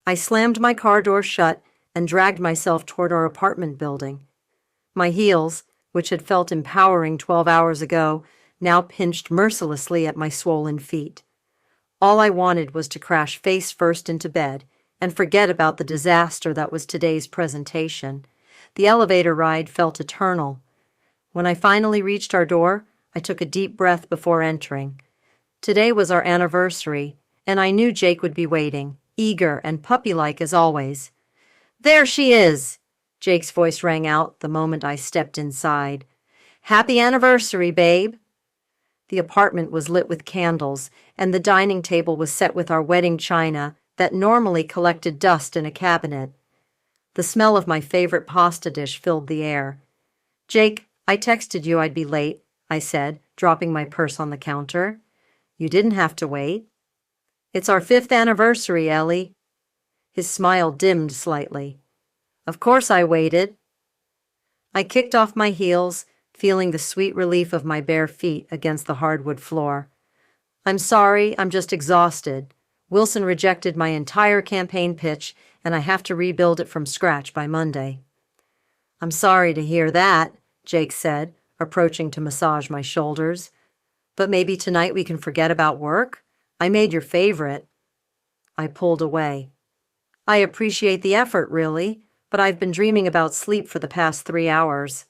I slammed my car door shut and dragged myself toward our apartment building. My heels, which had felt empowering 12 hours ago, now pinched mercilessly at my swollen feet. All I wanted was to crash face first into bed and forget about the disaster that was today's presentation. The elevator ride felt eternal. When I finally reached our door, I took a deep breath before entering. Today was our anniversary, and I knew Jake would be waiting, eager and puppy-like as always. "There she is!" Jake's voice rang out the moment I stepped inside. "Happy anniversary, babe!" The apartment was lit with candles, and the dining table was set with our wedding china that normally collected dust in a cabinet. The smell of my favorite pasta dish filled the air. "Jake, I texted you I'd be late," I said, dropping my purse on the counter. "You didn't have to wait." "It's our 5th anniversary, Ellie." His smile dimmed slightly. "Of course I waited." I kicked off my heels, feeling the sweet relief of my bare feet against the hardwood floor. "I'm sorry, I'm just exhausted. Wilson rejected my entire campaign pitch, and I have to rebuild it from scratch by Monday." "I'm sorry to hear that," Jake said, approaching to massage my shoulders. "But maybe tonight we can forget about work? I made your favorite." I pulled away. "I appreciate the effort, really, but I've been dreaming about sleep for the past 3 hours."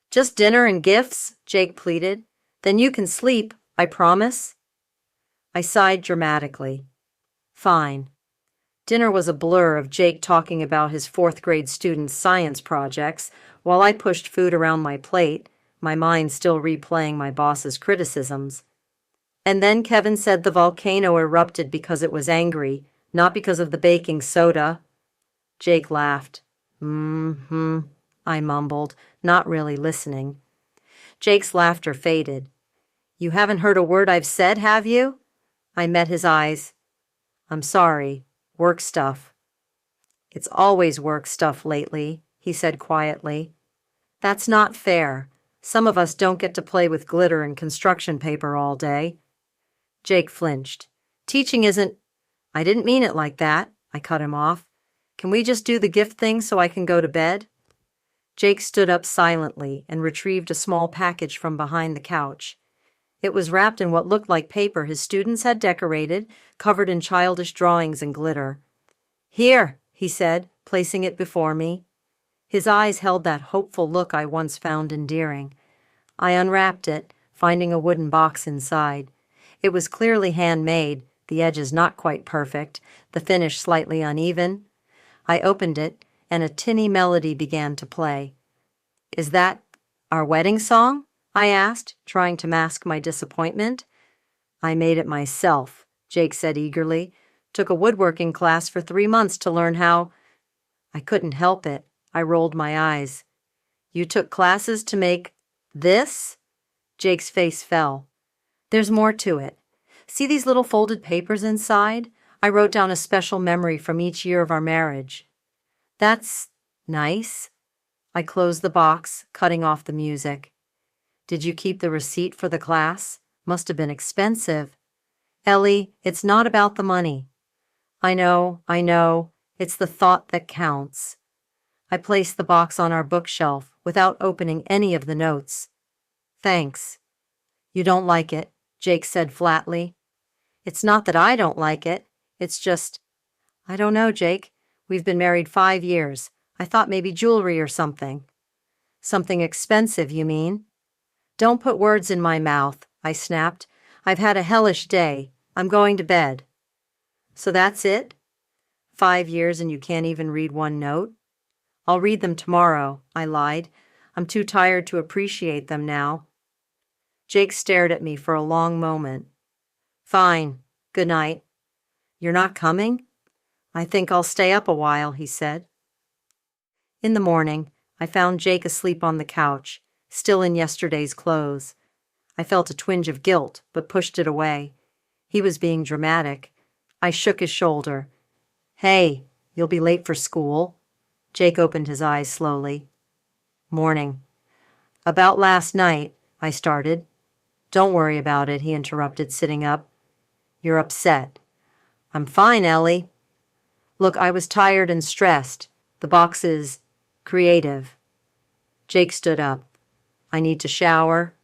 "Just dinner and gifts?" Jake pleaded. "Then you can sleep, I promise." I sighed dramatically. Fine. Dinner was a blur of Jake talking about his 4th-grade students' science projects while I pushed food around my plate, my mind still replaying my boss's criticisms. And then Kevin said the volcano erupted because it was angry, not because of the baking soda. Jake laughed. I mumbled, not really listening. Jake's laughter faded. "You haven't heard a word I've said, have you?" I met his eyes. "I'm sorry. Work stuff." "It's always work stuff lately," he said quietly. "That's not fair. Some of us don't get to play with glitter and construction paper all day." Jake flinched. "Teaching isn't—" "I didn't mean it like that," I cut him off. "Can we just do the gift thing so I can go to bed?" Jake stood up silently and retrieved a small package from behind the couch. It was wrapped in what looked like paper his students had decorated, covered in childish drawings and glitter. "Here," he said, placing it before me. His eyes held that hopeful look I once found endearing. I unwrapped it, finding a wooden box inside. It was clearly handmade, the edges not quite perfect, the finish slightly uneven. I opened it, and a tinny melody began to play. "Is that our wedding song?" I asked, trying to mask my disappointment. "I made it myself," Jake said eagerly. "Took a woodworking class for 3 months to learn how—" I couldn't help it. I rolled my eyes. "You took classes to make this?" Jake's face fell. "There's more to it. See these little folded papers inside? I wrote down a special memory from each year of our marriage." "That's nice." I closed the box, cutting off the music. "Did you keep the receipt for the class? Must have been expensive." "Ellie, it's not about the money." I know. It's the thought that counts." I placed the box on our bookshelf without opening any of the notes. "Thanks." "You don't like it," Jake said flatly. "It's not that I don't like it. It's just—" "I don't know, Jake. We've been married 5 years. I thought maybe jewelry or something." "Something expensive, you mean?" "Don't put words in my mouth," I snapped. "I've had a hellish day. I'm going to bed." "So that's it? 5 years and you can't even read one note?" "I'll read them tomorrow," I lied. "I'm too tired to appreciate them now." Jake stared at me for a long moment. "Fine. Good night." "You're not coming?" "I think I'll stay up a while," he said. In the morning, I found Jake asleep on the couch, still in yesterday's clothes. I felt a twinge of guilt, but pushed it away. He was being dramatic. I shook his shoulder. "Hey, you'll be late for school." Jake opened his eyes slowly. "Morning." "About last night," I started. "Don't worry about it," he interrupted, sitting up. "You're upset." "I'm fine, Ellie." Look, I was tired and stressed. The box is creative. Jake stood up. I need to shower.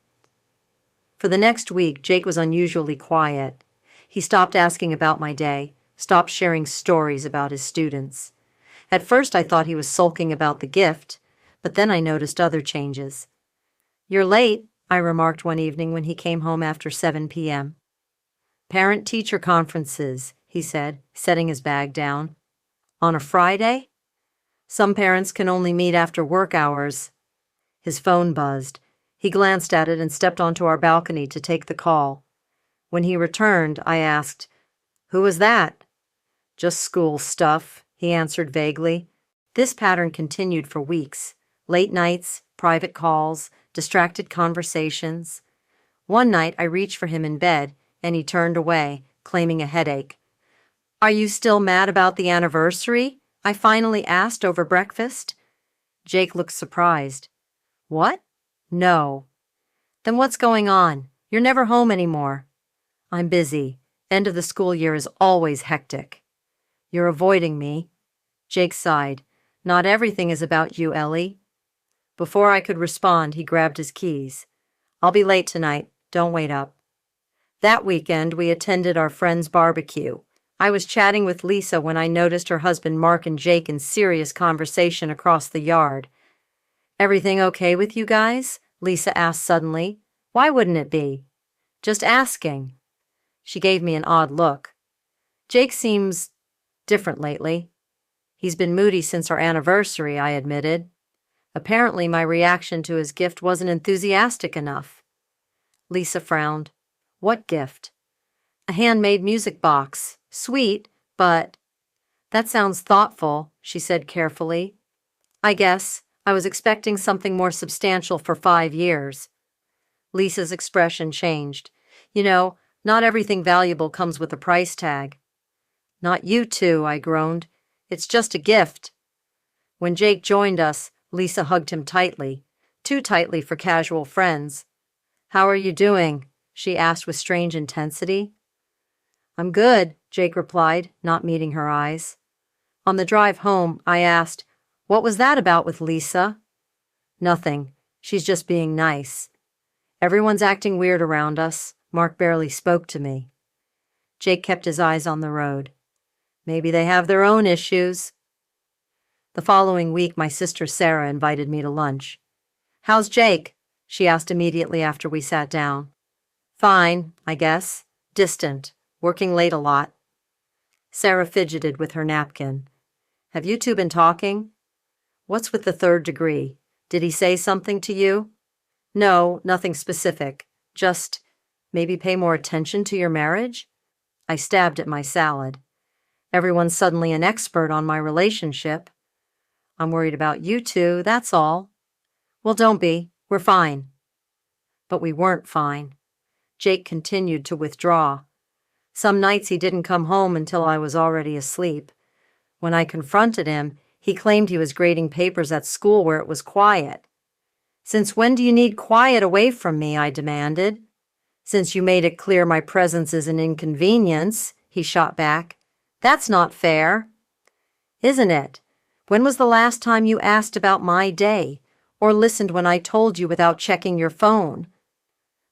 For the next week, Jake was unusually quiet. He stopped asking about my day, stopped sharing stories about his students. At first, I thought he was sulking about the gift, but then I noticed other changes. "You're late," I remarked one evening when he came home after 7 p.m. "Parent-teacher conferences," he said, setting his bag down. "On a Friday? Some parents can only meet after work hours." His phone buzzed. He glanced at it and stepped onto our balcony to take the call. When he returned, I asked, "Who was that?" "Just school stuff," he answered vaguely. This pattern continued for weeks. Late nights, private calls, distracted conversations. One night I reached for him in bed, and he turned away, claiming a headache. "Are you still mad about the anniversary?" I finally asked over breakfast. Jake looked surprised. "What? No." "Then what's going on? You're never home anymore." "I'm busy. End of the school year is always hectic." "You're avoiding me." Jake sighed. "Not everything is about you, Ellie." Before I could respond, he grabbed his keys. "I'll be late tonight. Don't wait up." That weekend, we attended our friend's barbecue. I was chatting with Lisa when I noticed her husband Mark and Jake in serious conversation across the yard. "Everything okay with you guys?" Lisa asked suddenly. "Why wouldn't it be?" "Just asking." She gave me an odd look. "Jake seems different lately." "He's been moody since our anniversary," I admitted. Apparently, my reaction to his gift wasn't enthusiastic enough. Lisa frowned. "What gift?" "A handmade music box. Sweet, but—" "That sounds thoughtful," she said carefully. "I guess I was expecting something more substantial for 5 years." Lisa's expression changed. "You know, not everything valuable comes with a price tag." "Not you two," I groaned. "It's just a gift." When Jake joined us, Lisa hugged him tightly, too tightly for casual friends. "How are you doing?" she asked with strange intensity. "I'm good," Jake replied, not meeting her eyes. On the drive home, I asked, "What was that about with Lisa?" "Nothing. She's just being nice." "Everyone's acting weird around us." Mark barely spoke to me. Jake kept his eyes on the road. "Maybe they have their own issues." The following week, my sister Sarah invited me to lunch. "How's Jake?" she asked immediately after we sat down. "Fine, I guess. Distant. Working late a lot." Sarah fidgeted with her napkin. "Have you two been talking?" "What's with the 3rd degree? Did he say something to you?" "No, nothing specific. Just maybe pay more attention to your marriage?" I stabbed at my salad. "Everyone's suddenly an expert on my relationship." "I'm worried about you two, that's all." "Well, don't be. We're fine." But we weren't fine. Jake continued to withdraw. Some nights he didn't come home until I was already asleep. When I confronted him, he claimed he was grading papers at school where it was quiet. "Since when do you need quiet away from me?" I demanded. "Since you made it clear my presence is an inconvenience," he shot back. "That's not fair." "Isn't it? When was the last time you asked about my day, or listened when I told you without checking your phone?"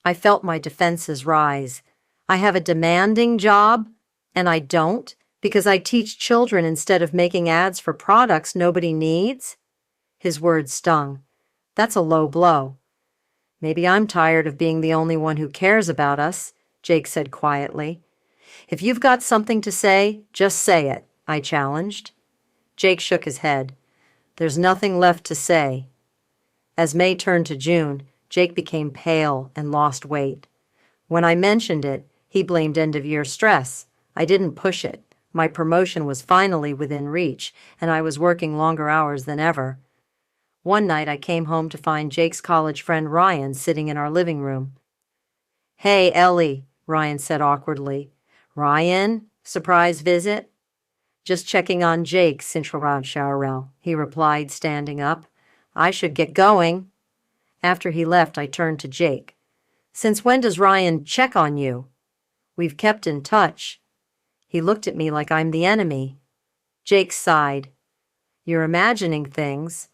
I felt my defenses rise. I have a demanding job, and I don't, because I teach children instead of making ads for products nobody needs? His words stung. That's a low blow. "Maybe I'm tired of being the only one who cares about us," Jake said quietly. "If you've got something to say, just say it," I challenged. Jake shook his head. "There's nothing left to say." As May turned to June, Jake became pale and lost weight. When I mentioned it, he blamed end-of-year stress. I didn't push it. My promotion was finally within reach, and I was working longer hours than ever. One night I came home to find Jake's college friend Ryan sitting in our living room. "Hey, Ellie," Ryan said awkwardly. "Ryan? Surprise visit?" "Just checking on Jake, Sinchwarel," he replied, standing up. "I should get going." After he left, I turned to Jake. "Since when does Ryan check on you?" "We've kept in touch." He looked at me like I'm the enemy. Jake sighed. You're imagining things.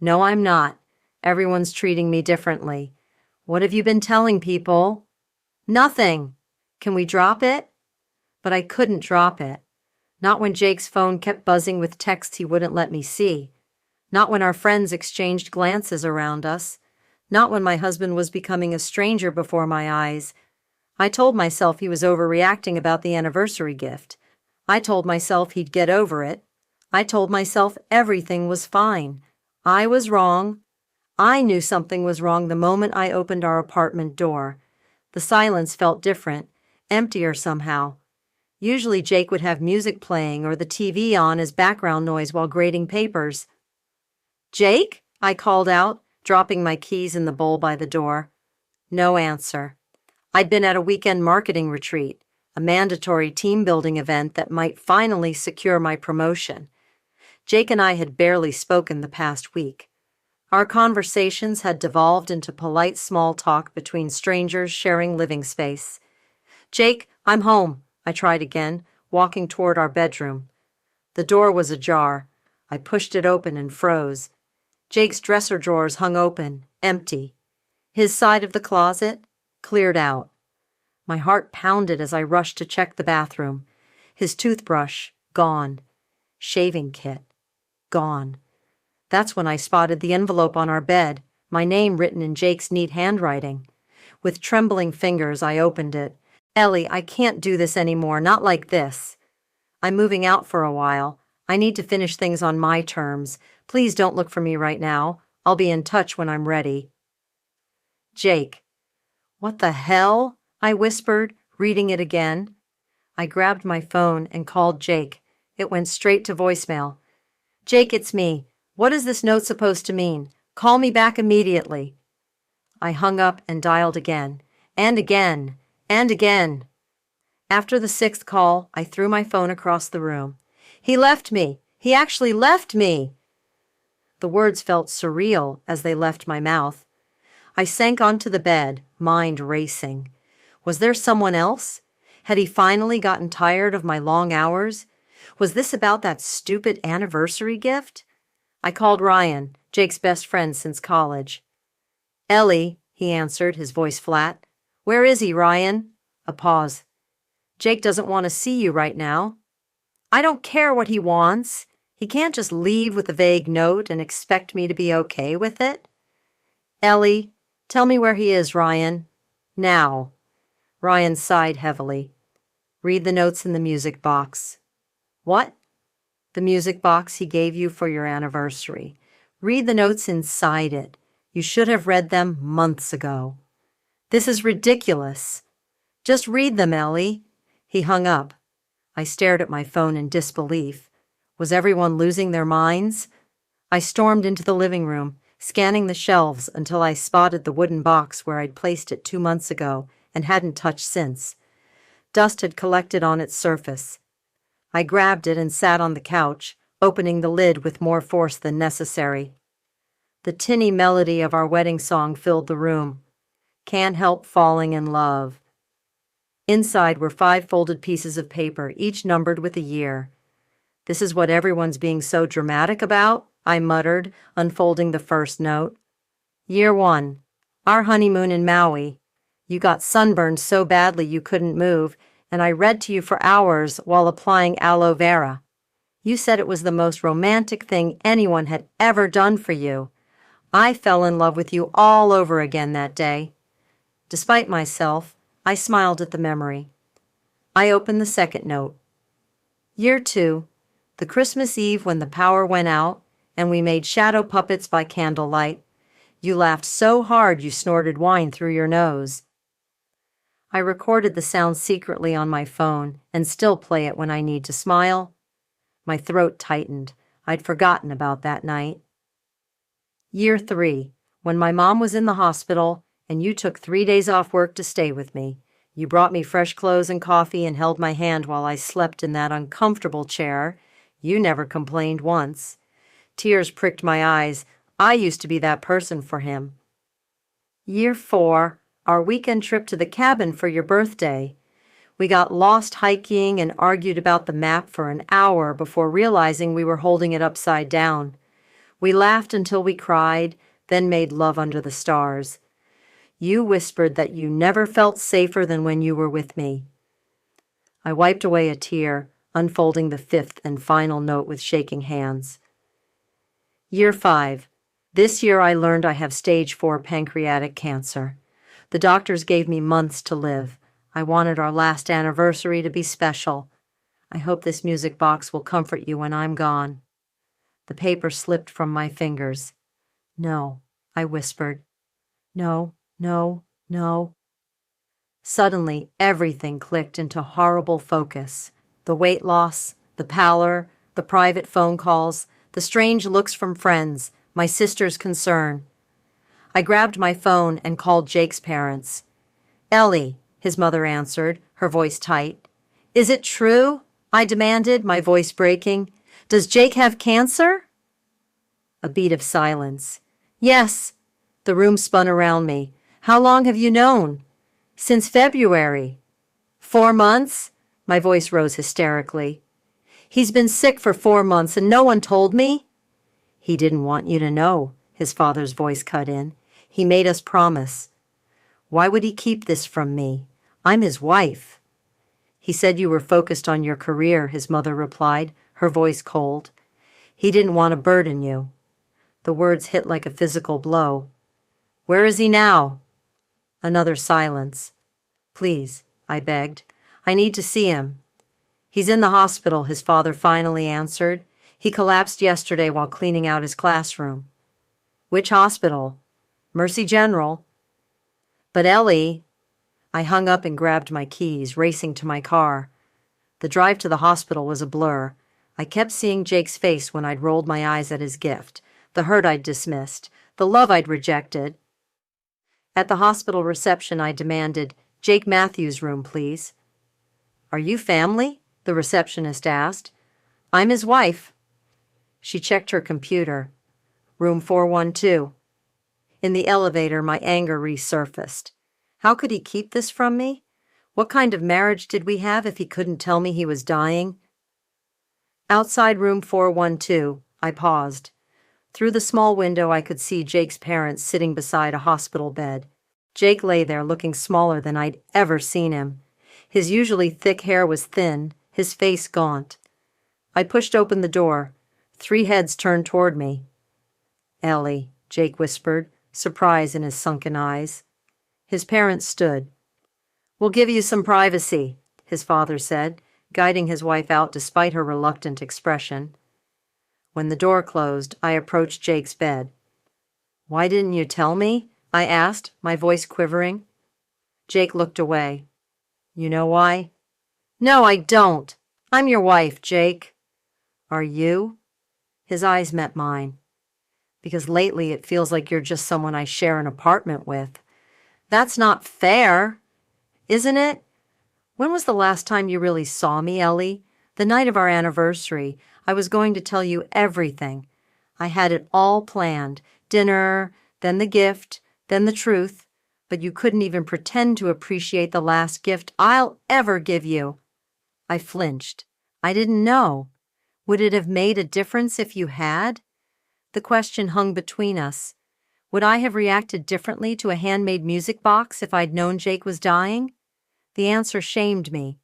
No, I'm not. Everyone's treating me differently. What have you been telling people? Nothing. Can we drop it? But I couldn't drop it. Not when Jake's phone kept buzzing with texts he wouldn't let me see. Not when our friends exchanged glances around us. Not when my husband was becoming a stranger before my eyes. I told myself he was overreacting about the anniversary gift. I told myself he'd get over it. I told myself everything was fine. I was wrong. I knew something was wrong the moment I opened our apartment door. The silence felt different, emptier somehow. Usually Jake would have music playing or the TV on as background noise while grading papers. "Jake?" I called out, dropping my keys in the bowl by the door. No answer. I'd been at a weekend marketing retreat, a mandatory team-building event that might finally secure my promotion. Jake and I had barely spoken the past week. Our conversations had devolved into polite small talk between strangers sharing living space. "Jake, I'm home," I tried again, walking toward our bedroom. The door was ajar. I pushed it open and froze. Jake's dresser drawers hung open, empty. His side of the closet, cleared out. My heart pounded as I rushed to check the bathroom. His toothbrush, gone. Shaving kit, gone. That's when I spotted the envelope on our bed, my name written in Jake's neat handwriting. With trembling fingers, I opened it. "Ellie, I can't do this anymore, not like this. I'm moving out for a while. I need to finish things on my terms. Please don't look for me right now. I'll be in touch when I'm ready." Jake. "What the hell?" I whispered, reading it again. I grabbed my phone and called Jake. It went straight to voicemail. "Jake, it's me. What is this note supposed to mean? Call me back immediately." I hung up and dialed again, and again, and again. After the sixth call, I threw my phone across the room. "He left me. He actually left me." The words felt surreal as they left my mouth. I sank onto the bed, mind racing. Was there someone else? Had he finally gotten tired of my long hours? Was this about that stupid anniversary gift? I called Ryan, Jake's best friend since college. "Ellie," he answered, his voice flat. "Where is he, Ryan?" A pause. "Jake doesn't want to see you right now." "I don't care what he wants. He can't just leave with a vague note and expect me to be okay with it." "Ellie, tell me where he is, Ryan. Now." Ryan sighed heavily. "Read the notes in the music box." "What?" "The music box he gave you for your anniversary. Read the notes inside it. You should have read them months ago." "This is ridiculous." "Just read them, Ellie." He hung up. I stared at my phone in disbelief. Was everyone losing their minds? I stormed into the living room, scanning the shelves until I spotted the wooden box where I'd placed it 2 months ago and hadn't touched since. Dust had collected on its surface. I grabbed it and sat on the couch, opening the lid with more force than necessary. The tinny melody of our wedding song filled the room. "Can't help falling in love." Inside were 5 folded pieces of paper, each numbered with a year. "This is what everyone's being so dramatic about," I muttered, unfolding the first note. "Year 1. Our honeymoon in Maui. You got sunburned so badly you couldn't move, and I read to you for hours while applying aloe vera. You said it was the most romantic thing anyone had ever done for you. I fell in love with you all over again that day." Despite myself, I smiled at the memory. I opened the second note. "Year 2. The Christmas Eve when the power went out, and we made shadow puppets by candlelight. You laughed so hard you snorted wine through your nose." I recorded the sound secretly on my phone and still play it when I need to smile. My throat tightened. I'd forgotten about that night. Year 3. When my mom was in the hospital and you took 3 days off work to stay with me. You brought me fresh clothes and coffee and held my hand while I slept in that uncomfortable chair. You never complained once. Tears pricked my eyes. I used to be that person for him. Year 4. Our weekend trip to the cabin for your birthday. We got lost hiking and argued about the map for an hour before realizing we were holding it upside down. We laughed until we cried, then made love under the stars. You whispered that you never felt safer than when you were with me. I wiped away a tear, unfolding the fifth and final note with shaking hands. Year 5. This year I learned I have stage 4 pancreatic cancer. The doctors gave me months to live. I wanted our last anniversary to be special. I hope this music box will comfort you when I'm gone. The paper slipped from my fingers. No, I whispered. No, no, no. Suddenly, everything clicked into horrible focus. The weight loss, the pallor, the private phone calls, the strange looks from friends, my sister's concern. I grabbed my phone and called Jake's parents. Ellie, his mother answered, her voice tight. Is it true? I demanded, my voice breaking. Does Jake have cancer? A beat of silence. Yes. The room spun around me. How long have you known? Since February. 4 months? My voice rose hysterically. He's been sick for 4 months and no one told me? He didn't want you to know, his father's voice cut in. He made us promise. Why would he keep this from me? I'm his wife. He said you were focused on your career, his mother replied, her voice cold. He didn't want to burden you. The words hit like a physical blow. Where is he now? Another silence. Please, I begged. I need to see him. He's in the hospital, his father finally answered. He collapsed yesterday while cleaning out his classroom. Which hospital? Mercy General. But Ellie... I hung up and grabbed my keys, racing to my car. The drive to the hospital was a blur. I kept seeing Jake's face when I'd rolled my eyes at his gift, the hurt I'd dismissed, the love I'd rejected. At the hospital reception, I demanded, Jake Matthews' room, please. Are you family? The receptionist asked. I'm his wife. She checked her computer. Room 412. In the elevator, my anger resurfaced. How could he keep this from me? What kind of marriage did we have if he couldn't tell me he was dying? Outside room 412, I paused. Through the small window, I could see Jake's parents sitting beside a hospital bed. Jake lay there looking smaller than I'd ever seen him. His usually thick hair was thin, his face gaunt. I pushed open the door. 3 heads turned toward me. Ellie, Jake whispered, surprise in his sunken eyes. His parents stood. We'll give you some privacy, his father said, guiding his wife out despite her reluctant expression. When the door closed, I approached Jake's bed. Why didn't you tell me? I asked, my voice quivering. Jake looked away. You know why? No, I don't. I'm your wife, Jake. Are you? His eyes met mine. Because lately it feels like you're just someone I share an apartment with. That's not fair, isn't it? When was the last time you really saw me, Ellie? The night of our anniversary. I was going to tell you everything. I had it all planned. Dinner, then the gift, then the truth. But you couldn't even pretend to appreciate the last gift I'll ever give you. I flinched. I didn't know. Would it have made a difference if you had? The question hung between us. Would I have reacted differently to a handmade music box if I'd known Jake was dying? The answer shamed me.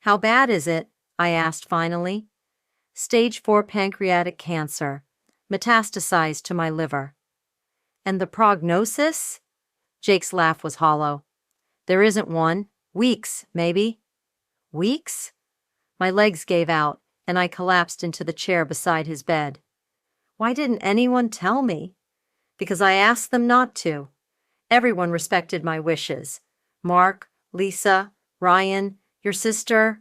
How bad is it? I asked finally. Stage 4 pancreatic cancer, metastasized to my liver. And the prognosis? Jake's laugh was hollow. There isn't one. Weeks, maybe. Weeks? My legs gave out, and I collapsed into the chair beside his bed. Why didn't anyone tell me? Because I asked them not to. Everyone respected my wishes. Mark, Lisa, Ryan, your sister.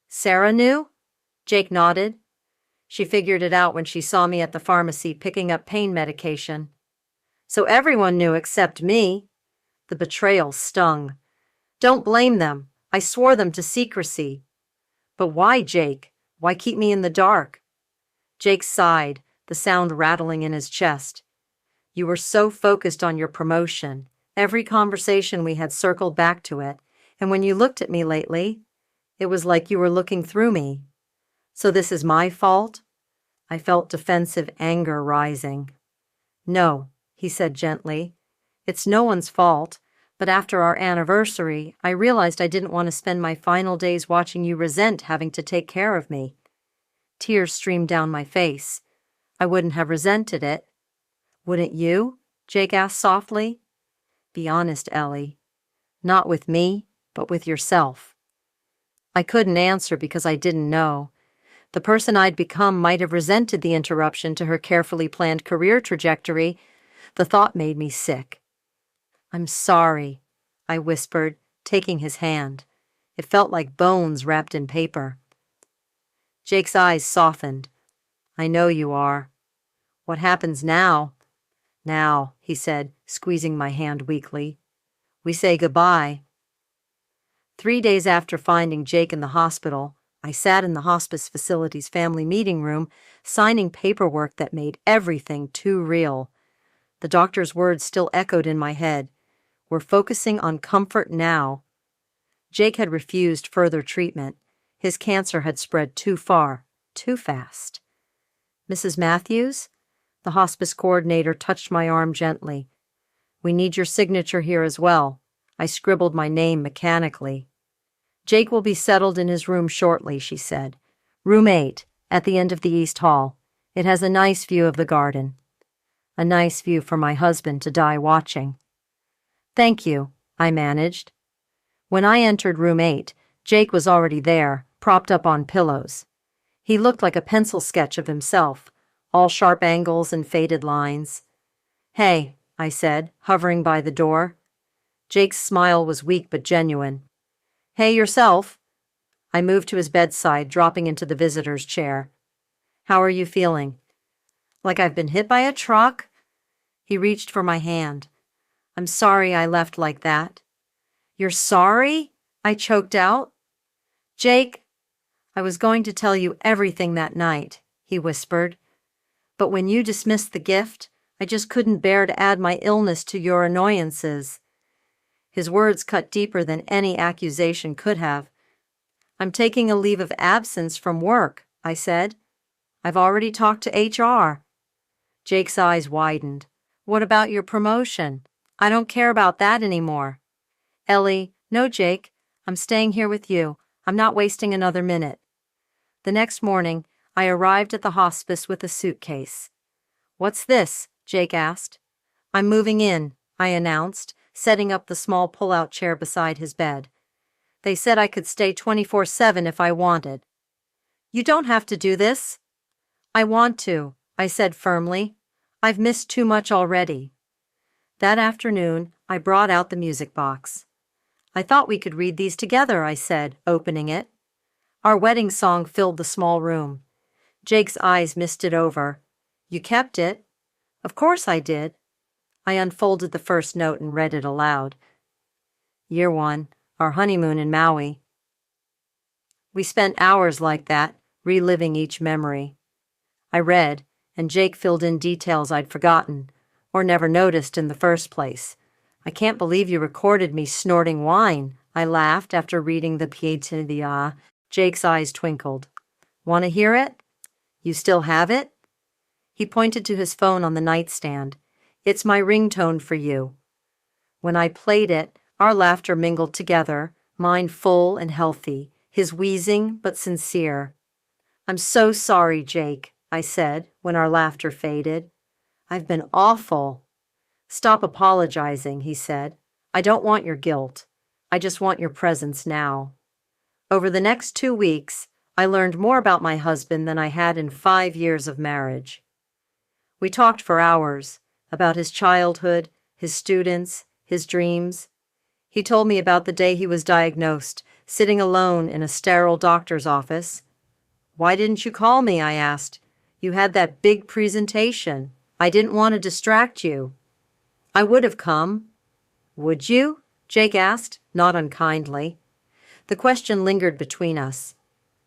Sarah knew? Jake nodded. She figured it out when she saw me at the pharmacy picking up pain medication. So everyone knew except me. The betrayal stung. Don't blame them. I swore them to secrecy. But why, Jake? Why keep me in the dark? Jake sighed, the sound rattling in his chest. You were so focused on your promotion. Every conversation we had circled back to it. And when you looked at me lately, it was like you were looking through me. So this is my fault? I felt defensive anger rising. No, he said gently. It's no one's fault, but after our anniversary, I realized I didn't want to spend my final days watching you resent having to take care of me. Tears streamed down my face. I wouldn't have resented it. Wouldn't you? Jake asked softly. Be honest, Ellie. Not with me, but with yourself. I couldn't answer because I didn't know. The person I'd become might have resented the interruption to her carefully planned career trajectory. The thought made me sick. I'm sorry, I whispered, taking his hand. It felt like bones wrapped in paper. Jake's eyes softened. I know you are. What happens now? Now, he said, squeezing my hand weakly. We say goodbye. 3 days after finding Jake in the hospital, I sat in the hospice facility's family meeting room, signing paperwork that made everything too real. The doctor's words still echoed in my head. We're focusing on comfort now. Jake had refused further treatment. His cancer had spread too far, too fast. Mrs. Matthews? The hospice coordinator touched my arm gently. We need your signature here as well. I scribbled my name mechanically. Jake will be settled in his room shortly, she said. Room 8, at the end of the East Hall. It has a nice view of the garden. A nice view for my husband to die watching. Thank you, I managed. When I entered room 8, Jake was already there, propped up on pillows. He looked like a pencil sketch of himself, all sharp angles and faded lines. Hey, I said, hovering by the door. Jake's smile was weak but genuine. Hey, yourself. I moved to his bedside, dropping into the visitor's chair. How are you feeling? Like I've been hit by a truck? He reached for my hand. I'm sorry I left like that. You're sorry? I choked out. Jake, I was going to tell you everything that night, he whispered. But when you dismissed the gift, I just couldn't bear to add my illness to your annoyances. His words cut deeper than any accusation could have. I'm taking a leave of absence from work, I said. I've already talked to HR. Jake's eyes widened. What about your promotion? I don't care about that anymore. Ellie, no, Jake. I'm staying here with you. I'm not wasting another minute. The next morning, I arrived at the hospice with a suitcase. What's this? Jake asked. I'm moving in, I announced, setting up the small pull-out chair beside his bed. They said I could stay 24/7 if I wanted. You don't have to do this. I want to, I said firmly. I've missed too much already. That afternoon, I brought out the music box. I thought we could read these together, I said, opening it. Our wedding song filled the small room. Jake's eyes misted over. You kept it? Of course I did. I unfolded the first note and read it aloud. Year 1, our honeymoon in Maui. We spent hours like that, reliving each memory. I read, and Jake filled in details I'd forgotten, or never noticed in the first place. I can't believe you recorded me snorting wine, I laughed after reading the Pietà di. Jake's eyes twinkled. Want to hear it? You still have it? He pointed to his phone on the nightstand. It's my ringtone for you. When I played it, our laughter mingled together, mine full and healthy, his wheezing but sincere. I'm so sorry, Jake, I said when our laughter faded. I've been awful. Stop apologizing, he said. I don't want your guilt. I just want your presence now. Over the next 2 weeks, I learned more about my husband than I had in 5 years of marriage. We talked for hours about his childhood, his students, his dreams. He told me about the day he was diagnosed, sitting alone in a sterile doctor's office. Why didn't you call me? I asked. You had that big presentation. I didn't want to distract you. I would have come. Would you? Jake asked, not unkindly. The question lingered between us.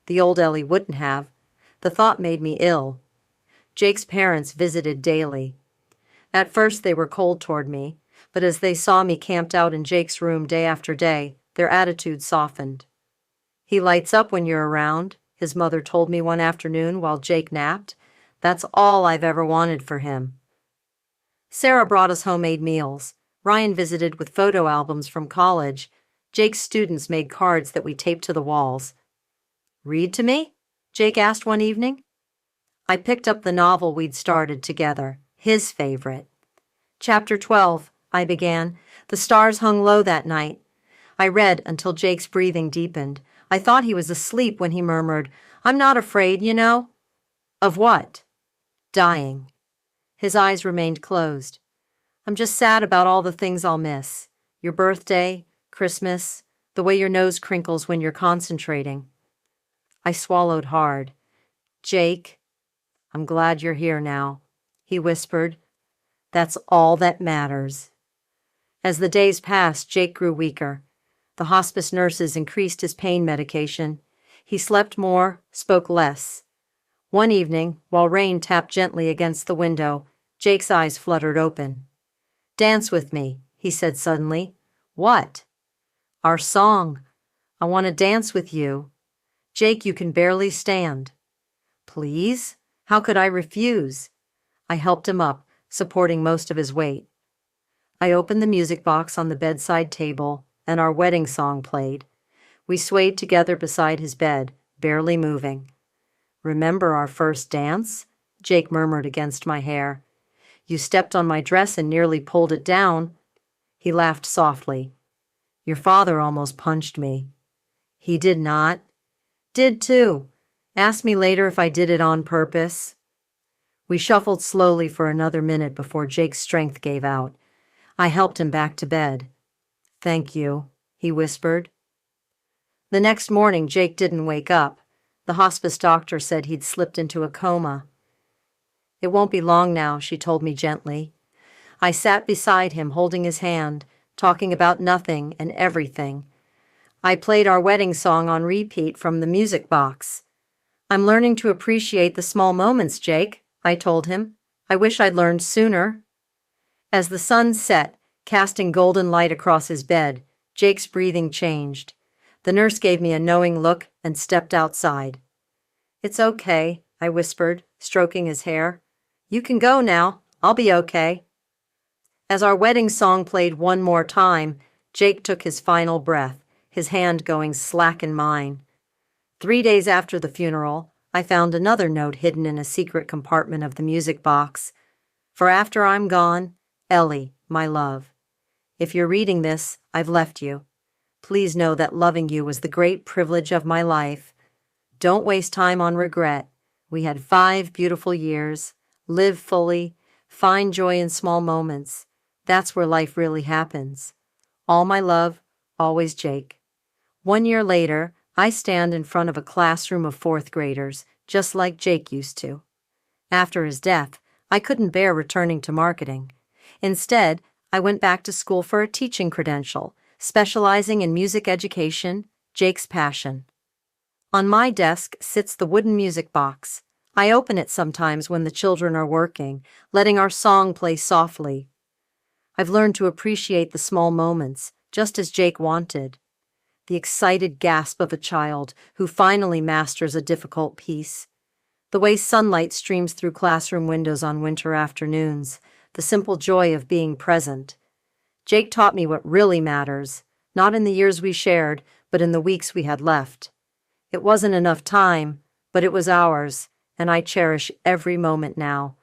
The old Ellie wouldn't have. The thought made me ill. Jake's parents visited daily. At first they were cold toward me, but as they saw me camped out in Jake's room day after day, Their attitudes softened. "He lights up when you're around," his mother told me one afternoon while Jake napped. "That's all I've ever wanted for him." Sarah brought us homemade meals. Ryan visited with photo albums from college. Jake's students made cards that we taped to the walls. "Read to me?" Jake asked one evening. I picked up the novel we'd started together, his favorite. "Chapter 12, I began. The stars hung low that night. I read until Jake's breathing deepened. I thought he was asleep when he murmured, "I'm not afraid, you know." "Of what?" "Dying." His eyes remained closed. "I'm just sad about all the things I'll miss. Your birthday, Christmas, the way your nose crinkles when you're concentrating." I swallowed hard. "Jake, I'm glad you're here now," he whispered. "That's all that matters." As the days passed, Jake grew weaker. The hospice nurses increased his pain medication. He slept more, spoke less. One evening, while rain tapped gently against the window, Jake's eyes fluttered open. "Dance with me," he said suddenly. "What?" "Our song. I want to dance with you. Jake, you can barely stand." "Please? How could I refuse?" I helped him up, supporting most of his weight. I opened the music box on the bedside table, and our wedding song played. We swayed together beside his bed, barely moving. "Remember our first dance?" Jake murmured against my hair. "You stepped on my dress and nearly pulled it down." He laughed softly. "Your father almost punched me." "He did not." "Did too. Asked me later if I did it on purpose." We shuffled slowly for another minute before Jake's strength gave out. I helped him back to bed. "Thank you," he whispered. The next morning, Jake didn't wake up. The hospice doctor said he'd slipped into a coma. "It won't be long now," she told me gently. I sat beside him, holding his hand, talking about nothing and everything. I played our wedding song on repeat from the music box. "I'm learning to appreciate the small moments, Jake," I told him. "I wish I'd learned sooner." As the sun set, casting golden light across his bed, Jake's breathing changed. The nurse gave me a knowing look and stepped outside. "It's okay," I whispered, stroking his hair. "You can go now. I'll be okay." As our wedding song played one more time, Jake took his final breath, his hand going slack in mine. 3 days after the funeral, I found another note hidden in a secret compartment of the music box. "For after I'm gone, Ellie, my love. If you're reading this, I've left you. Please know that loving you was the great privilege of my life. Don't waste time on regret. We had 5 beautiful years. Live fully. Find joy in small moments. That's where life really happens. All my love, always Jake." 1 year later, I stand in front of a classroom of 4th graders, just like Jake used to. After his death, I couldn't bear returning to marketing. Instead, I went back to school for a teaching credential, specializing in music education, Jake's passion. On my desk sits the wooden music box. I open it sometimes when the children are working, letting our song play softly. I've learned to appreciate the small moments, just as Jake wanted. The excited gasp of a child who finally masters a difficult piece. The way sunlight streams through classroom windows on winter afternoons. The simple joy of being present. Jake taught me what really matters, not in the years we shared, but in the weeks we had left. It wasn't enough time, but it was ours, and I cherish every moment now,